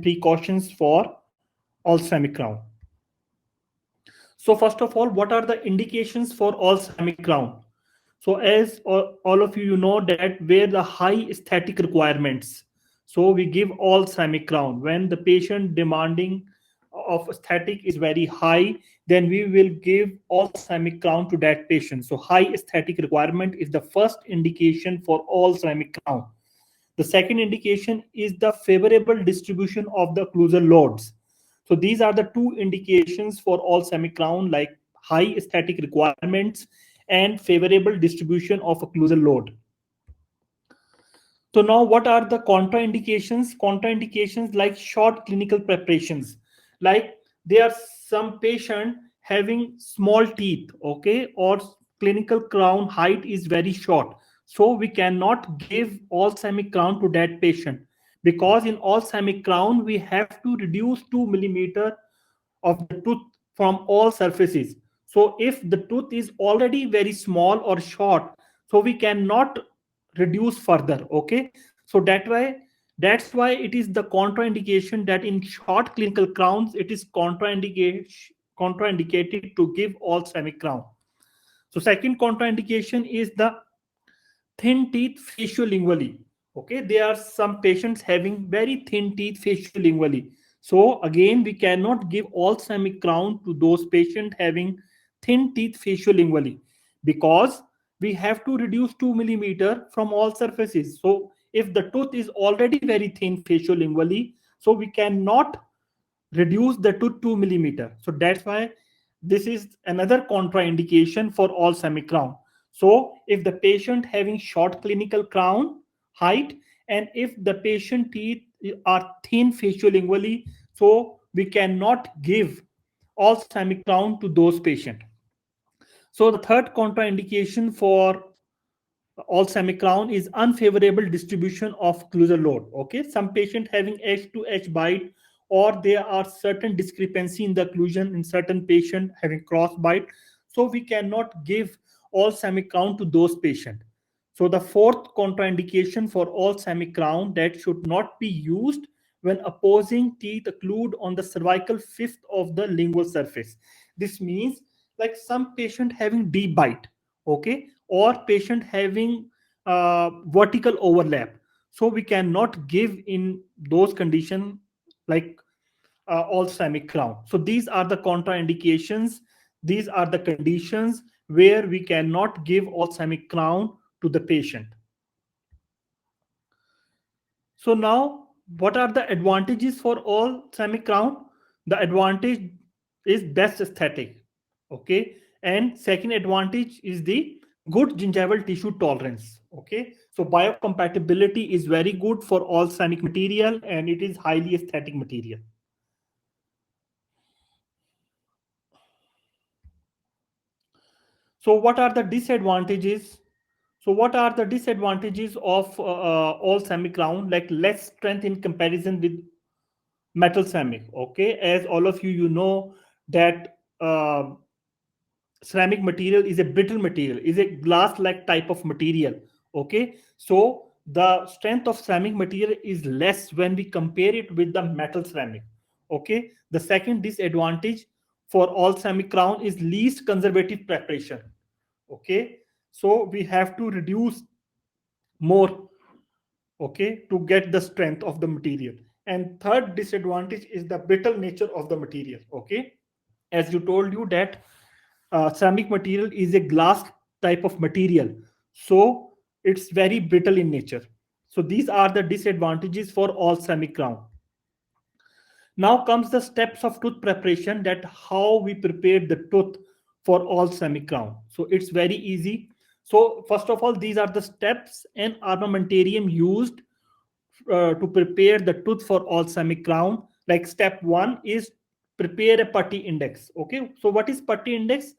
precautions for ophthalmic crown. So first of all, what are the indications for ophthalmic crown? So as all of you know that where the high aesthetic requirements, so we give ophthalmic crown. When the patient demanding of aesthetic is very high, then we will give ophthalmic crown to that patient. So high aesthetic requirement is the first indication for ophthalmic crown. The second indication is the favorable distribution of the occlusal loads. So these are the two indications for ophthalmic crown, like high aesthetic requirements and favorable distribution of occlusal load. So now what are the contraindications? Contraindications like short clinical preparations. Like there are some patient having small teeth, okay, or clinical crown height is very short. So we cannot give ophthalmic crown to that patient, because in ophthalmic crown we have to reduce 2 millimeter of the tooth from all surfaces. So if the tooth is already very small or short, so we cannot reduce further. Okay, so that's why it is the contraindication that in short clinical crowns it is contraindicated to give ophthalmic crown. So second contraindication is the thin teeth faciolingually. Okay, there are some patients having very thin teeth faciolingually. So again, we cannot give ophthalmic crown to those patients having thin teeth faciolingually, because we have to reduce 2 millimeter from all surfaces. So if the tooth is already very thin faciolingually, so we cannot reduce the to 2 millimeter. So that's why this is another contraindication for ophthalmic crown. So if the patient having short clinical crown height, and if the patient teeth are thin faciolingually, so we cannot give ophthalmic crown to those patients. So the third contraindication for ophthalmic crown is unfavorable distribution of occlusal load. Okay, some patient having edge to edge bite, or there are certain discrepancy in the occlusion in certain patient having cross bite, so we cannot give ophthalmic crown to those patient. So the fourth contraindication for ophthalmic crown, that should not be used when opposing teeth occlude on the cervical fifth of the lingual surface. This means like some patient having deep bite, okay, or patient having vertical overlap, so we cannot give in those conditions like ophthalmic crown. So these are the contraindications, these are the conditions where we cannot give ophthalmic crown to the patient. So now what are the advantages for ophthalmic crown? The advantage is best aesthetic, okay, and second advantage is the good gingival tissue tolerance. Okay, so biocompatibility is very good for all ophthalmic material, and it is highly aesthetic material. So what are the disadvantages? So what are the disadvantages of all ceramic crown? Like less strength in comparison with metal ceramic. Okay, as all of you know that ceramic material is a brittle material, is a glass like type of material. Okay, so the strength of ceramic material is less when we compare it with the metal ceramic. Okay, the second disadvantage for all ceramic crown is least conservative preparation. Okay, so we have to reduce more, okay, to get the strength of the material. And third disadvantage is the brittle nature of the material. Okay, as you told you that ceramic material is a glass type of material, so it's very brittle in nature. So these are the disadvantages for all ceramic crown. Now comes the steps of tooth preparation, that how we prepare the tooth for all ceramic crown. So it's very easy. So first of all, these are the steps and armamentarium used to prepare the tooth for all ceramic crown. Like step one is prepare a putty index. Okay, so what is putty index?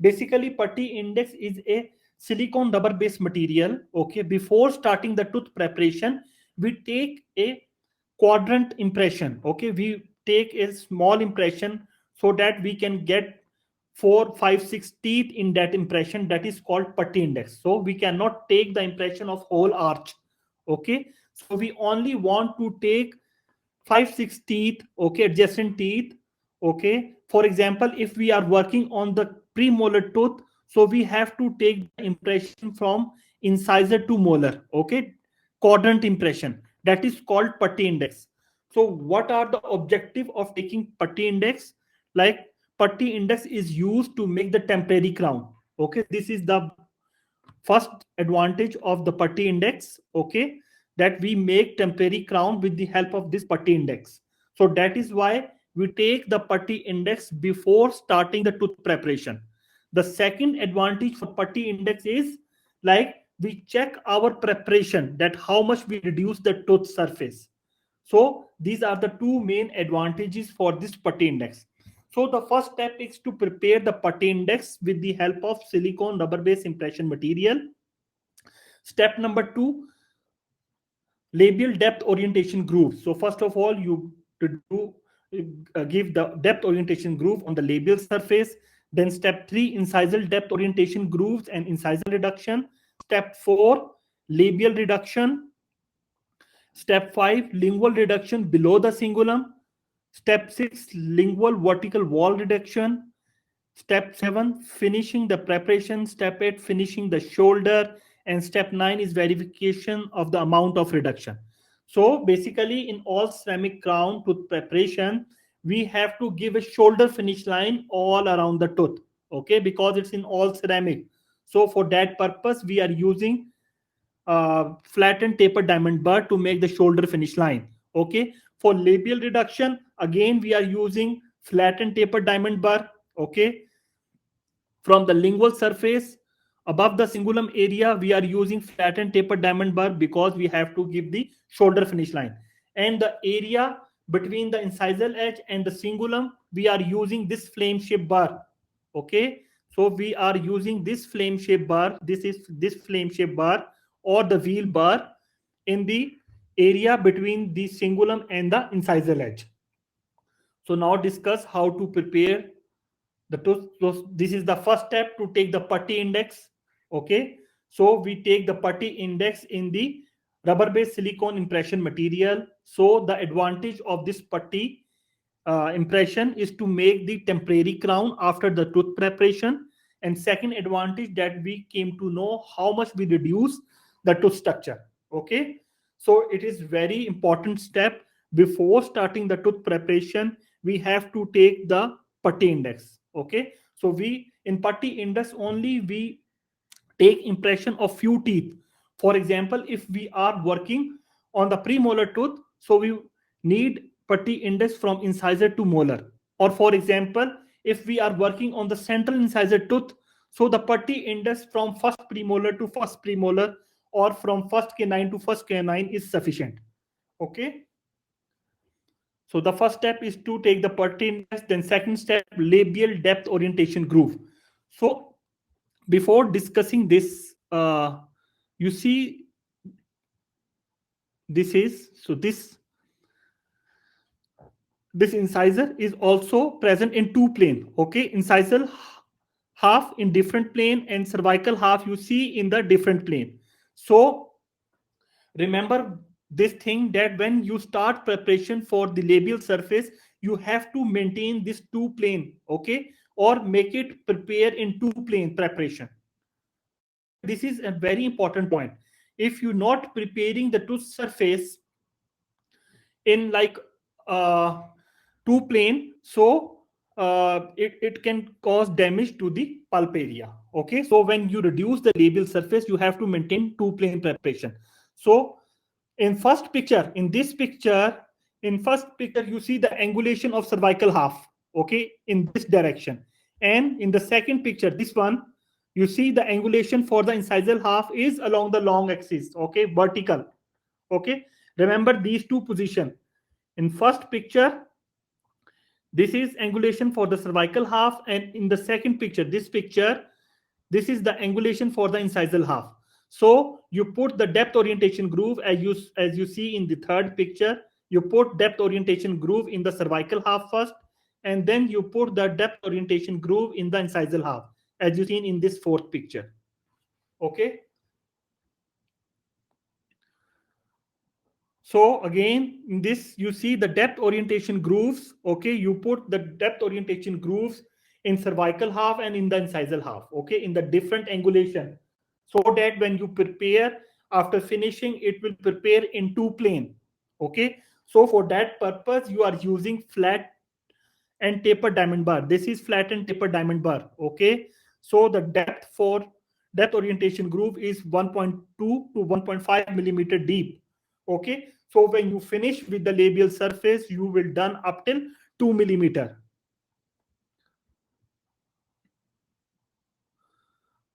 Basically, putty index is a silicone rubber based material. Okay, before starting the tooth preparation, we take a quadrant impression. Okay, we take a small impression so that we can get 4, 5, 6 teeth in that impression. That is called putty index. So we cannot take the impression of whole arch. Okay, so we only want to take 5 6 teeth, okay, adjacent teeth, okay. For example, if we are working on the premolar tooth, so we have to take the impression from incisor to molar, okay, quadrant impression, that is called putty index. So what are the objective of taking putty index? Like, putty index is used to make the temporary crown, okay. This is the first advantage of the putty index, okay, that we make temporary crown with the help of this putty index. So that is why we take the putty index before starting the tooth preparation. The second advantage for putty index is, like, we check our preparation, that how much we reduce the tooth surface. So these are the two main advantages for this putty index. So the first step is to prepare the putty index with the help of silicone rubber based impression material. Step number 2, labial depth orientation groove. So first of all, you to do give the depth orientation groove on the labial surface. Then step 3, incisal depth orientation grooves and incisal reduction. Step 4, labial reduction. Step 5, lingual reduction below the cingulum. Step 6, lingual vertical wall reduction. Step 7, finishing the preparation. Step 8, finishing the shoulder. And step 9 is verification of the amount of reduction. So basically, in all ceramic crown tooth preparation, we have to give a shoulder finish line all around the tooth, okay, because it's in all ceramic. So for that purpose, we are using flattened taper diamond bar to make the shoulder finish line, okay. For labial reduction, again we are using flattened taper diamond bar, okay. From the lingual surface above the cingulum area, we are using flattened taper diamond bar because we have to give the shoulder finish line. And the area between the incisal edge and the cingulum, we are using this flame shape bar, okay. So we are using this flame shape bar. This is this flame shape bar or the wheel bar in the area between the cingulum and the incisal edge. So now discuss how to prepare the tooth. So this is the first step to take the putty index, okay. So we take the putty index in the rubber based silicone impression material. So the advantage of this putty impression is to make the temporary crown after the tooth preparation. And second advantage, that we came to know how much we reduce the tooth structure, okay. So it is very important step before starting the tooth preparation. We have to take the putty index, okay. So we in putty index only we take impression of few teeth. For example, if we are working on the premolar tooth, so we need putty index from incisor to molar. Or for example, if we are working on the central incisor tooth, so the putty index from first premolar to first premolar or from first canine to first canine is sufficient, okay. So the first step is to take the putty index. Then second step, labial depth orientation groove. So before discussing this, you see, this is so this incisor is also present in two plane, okay. Incisal half in different plane and cervical half you see in the different plane. So remember this thing, that when you start preparation for the labial surface, you have to maintain this two plane, okay, or make it prepare in two plane preparation, okay. This is a very important point. If you're not preparing the tooth surface in like uh, two plane, so it can cause damage to the pulp area, okay. So when you reduce the labial surface, you have to maintain two plane preparation. So in first picture, in first picture you see the angulation of cervical half, okay, in this direction. And in the second picture, this one, you see the angulation for the incisal half is along the long axis, okay, vertical, okay. Remember these two position. In first picture, this is angulation for the cervical half, and in the second picture, this picture, this is the angulation for the incisal half. So you put the depth orientation groove as you see in the third picture. You put depth orientation groove in the cervical half first, and then you put the depth orientation groove in the incisal half, as you seen in this fourth picture, okay. So again, in this, you see the depth orientation grooves. Okay, you put the depth orientation grooves in cervical half and in the incisal half. Okay, in the different angulation, so that when you prepare after finishing, it will prepare in two plane. Okay, so for that purpose, you are using flat and taper diamond bar. This is flat and taper diamond bar. Okay, so the depth for depth orientation groove is 1.2 to 1.5 millimeter deep. Okay, so when you finish with the labial surface, you will done up till 2 millimeter.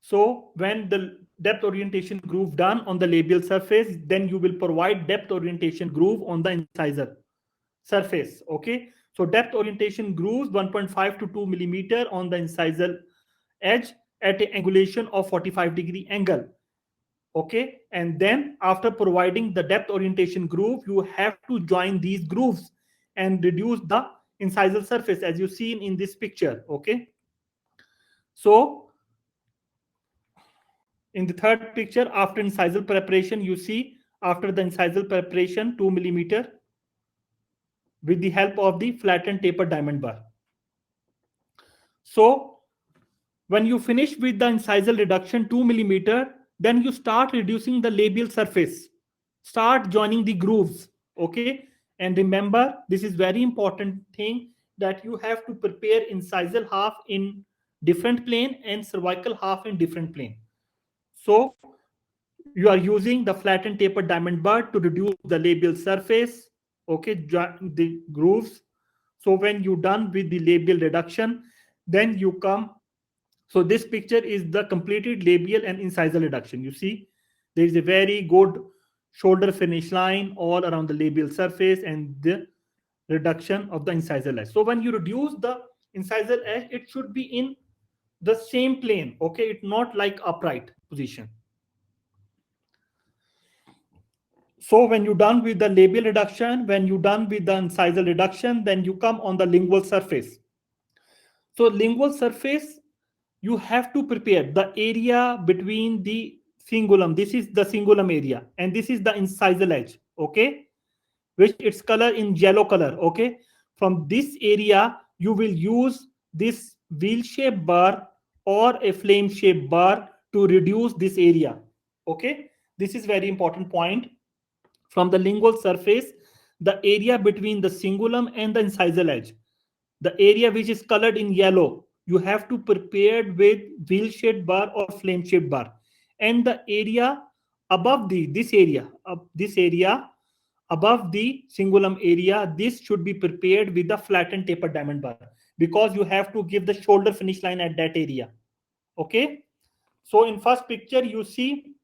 So when the depth orientation groove done on the labial surface, then you will provide depth orientation groove on the incisor surface. Okay, so depth orientation grooves 1.5 to 2 millimeter on the incisal edge at an angulation of 45-degree angle. Okay, and then after providing the depth orientation groove, you have to join these grooves and reduce the incisal surface as you see in this picture. Okay, so in the third picture, after incisal preparation, you see after the incisal preparation 2 millimeter with the help of the flattened taper diamond bar. So when you finish with the incisal reduction 2 millimeter, then you start reducing the labial surface, start joining the grooves. Okay, and remember, this is very important thing, that you have to prepare incisal half in different plane and cervical half in different plane. So you are using the flattened taper diamond bar to reduce the labial surface. Okay, the grooves. So when you're done with the labial reduction, then you come. So this picture is the completed labial and incisal reduction. You see, there is a very good shoulder finish line all around the labial surface and the reduction of the incisal edge. So when you reduce the incisal edge, it should be in the same plane. Okay, it's not like upright position. So when you're done with the labial reduction, when you're done with the incisal reduction, then you come on the lingual surface. So lingual surface, you have to prepare the area between the cingulum. This is the cingulum area, and this is the incisal edge. Okay, which its color in yellow color. Okay, from this area you will use this wheel-shaped bar or a flame-shaped bar to reduce this area. Okay, this is very important point. From the lingual surface, the area between the cingulum and the incisal edge, the area which is colored in yellow, you have to prepare with wheel-shaped bar or flame-shaped bar. And the area above this area above the cingulum area, this should be prepared with the flattened taper diamond bar, because you have to give the shoulder finish line at that area. Okay, so in first picture you see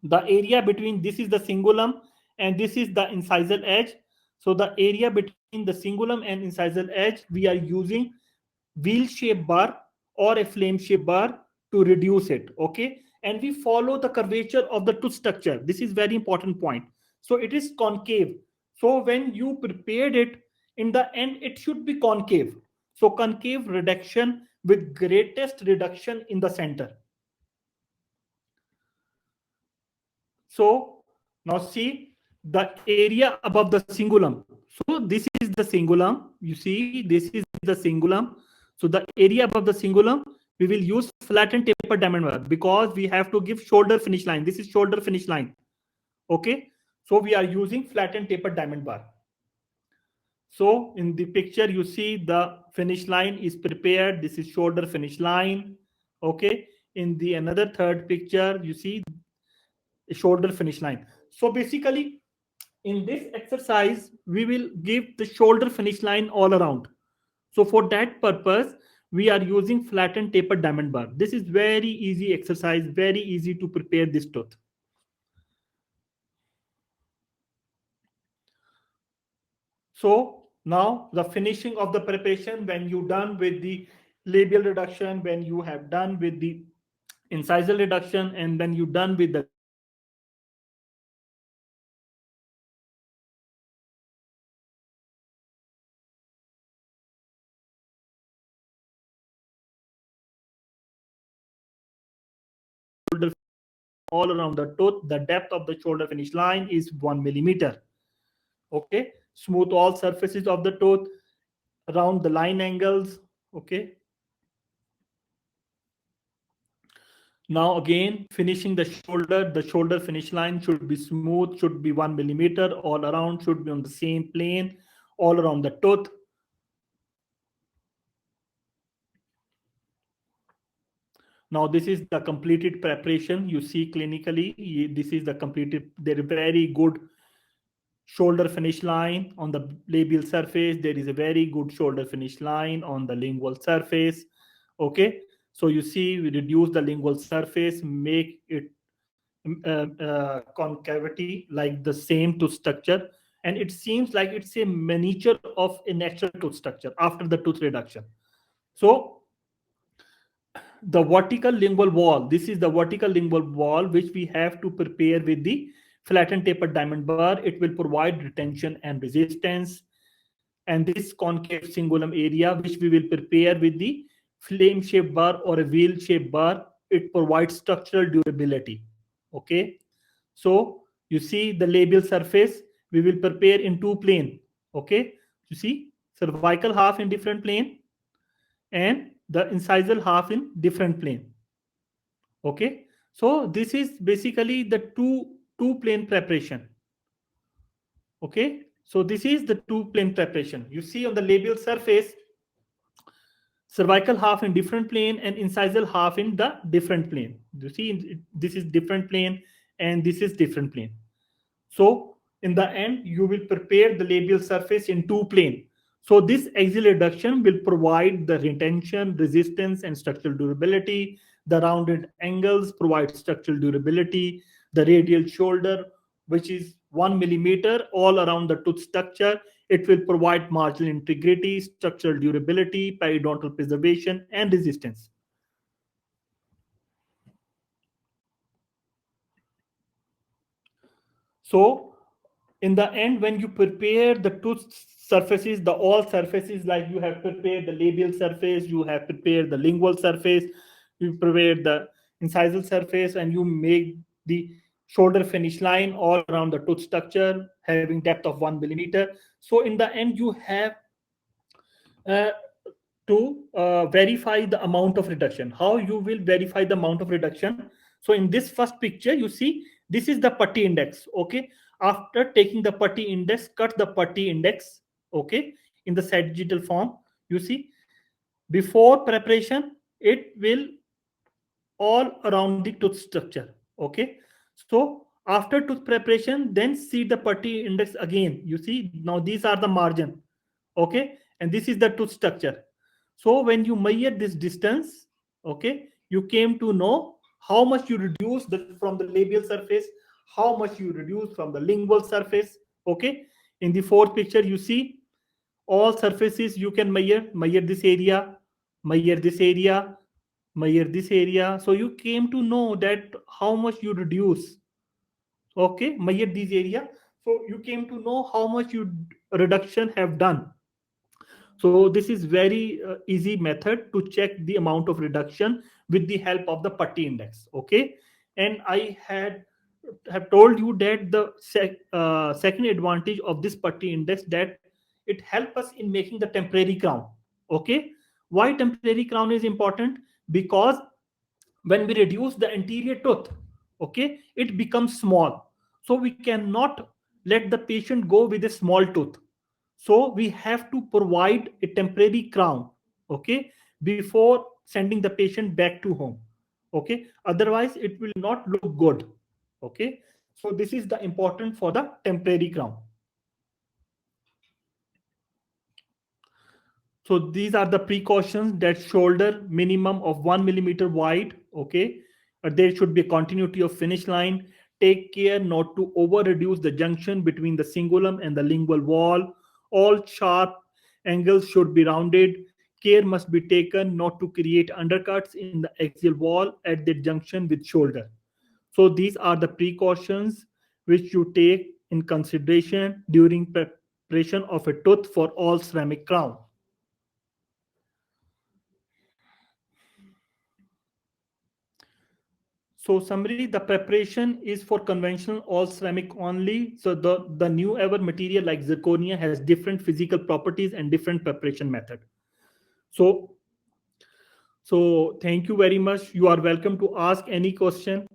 the area between, this is the cingulum and this is the incisal edge. So the area between the cingulum and incisal edge, we are using wheel shaped bar or a flame shaped bar to reduce it. Okay, and we follow the curvature of the tooth structure. This is very important point. So it is concave. So when you prepared it, in the end it should be concave. So concave reduction with greatest reduction in the center. So now see the area above the cingulum. So this is the cingulum. You see, this is the cingulum. So the area above the cingulum, we will use flattened taper diamond bar, because we have to give shoulder finish line. This is shoulder finish line. Okay. So we are using flattened taper diamond bar. So in the picture, you see the finish line is prepared. This is shoulder finish line. Okay. In the another third picture, you see shoulder finish line. So basically, in this exercise, we will give the shoulder finish line all around. So for that purpose, we are using flattened taper diamond bar. This is very easy exercise, very easy to prepare this tooth. So now the finishing of the preparation, when you done with the labial reduction, when you have done with the incisal reduction, and then you done with the shoulder all around the tooth, the depth of the shoulder finish line is 1 millimeter. Okay, smooth all surfaces of the tooth around the line angles. Okay, now again finishing the shoulder finish line should be smooth, should be 1 millimeter all around, should be on the same plane all around the tooth. Now this is the completed preparation. You see clinically, this is the completed. There is very good shoulder finish line on the labial surface. There is a very good shoulder finish line on the lingual surface. Okay, so you see we reduce the lingual surface, make it concavity like the same tooth structure, and it seems like it's a miniature of a natural tooth structure after the tooth reduction. So the vertical lingual wall, this is the vertical lingual wall which we have to prepare with the flattened tapered diamond burr. It will provide retention and resistance. And this concave cingulum area which we will prepare with the flame shaped burr or a wheel shaped burr, it provides structural durability. Okay, so you see the labial surface we will prepare in two plane. Okay, you see cervical half in different plane and the incisal half in different plane. Okay, so this is basically the two plane preparation. Okay, so this is the two plane preparation. You see on the labial surface cervical half in different plane and incisal half in the different plane. You see this is different plane and this is different plane. So in the end, you will prepare the labial surface in two plane. So this axial reduction will provide the retention, resistance, and structural durability. The rounded angles provide structural durability. The radial shoulder, which is 1 millimeter all around the tooth structure, it will provide marginal integrity, structural durability, periodontal preservation, and resistance. So in the end, when you prepare the tooth surfaces, the all surfaces, like you have prepared the labial surface, you have prepared the lingual surface, you prepare the incisal surface, and you make the shoulder finish line all around the tooth structure having depth of 1 millimeter. So in the end, you have uh, to verify the amount of reduction. How you will verify the amount of reduction? So in this first picture, you see this is the putty index. Okay, after taking the putty index, cut the putty index. Okay, in the sagittal form, you see before preparation, it will all around the tooth structure. Okay, so after tooth preparation, then see the putty index again. You see now these are the margin. Okay, and this is the tooth structure. So when you measure this distance, okay, you came to know how much you reduce from the labial surface, how much you reduce from the lingual surface. Okay, in the fourth picture you see all surfaces you can measure this area, measure this area, measure this area. So you came to know that how much you reduce. Okay, measure this area. So you came to know how much you reduction have done. So this is very easy method to check the amount of reduction with the help of the putty index. Okay, and I have told you that the second advantage of this putty index, that it helps us in making the temporary crown. Okay, why temporary crown is important? Because when we reduce the anterior tooth, okay, it becomes small, so we cannot let the patient go with a small tooth, so we have to provide a temporary crown, okay, before sending the patient back to home. Okay, otherwise it will not look good. Okay, so this is the important for the temporary crown. So these are the precautions, that shoulder minimum of 1 millimeter wide. Okay, there should be a continuity of finish line. Take care not to over reduce the junction between the cingulum and the lingual wall. All sharp angles should be rounded. Care must be taken not to create undercuts in the axial wall at the junction with shoulder. So these are the precautions which you take in consideration during preparation of a tooth for all ceramic crown. So summary, the preparation is for conventional all ceramic only. So the new ever material like zirconia has different physical properties and different preparation method. So thank you very much. You are welcome to ask any question.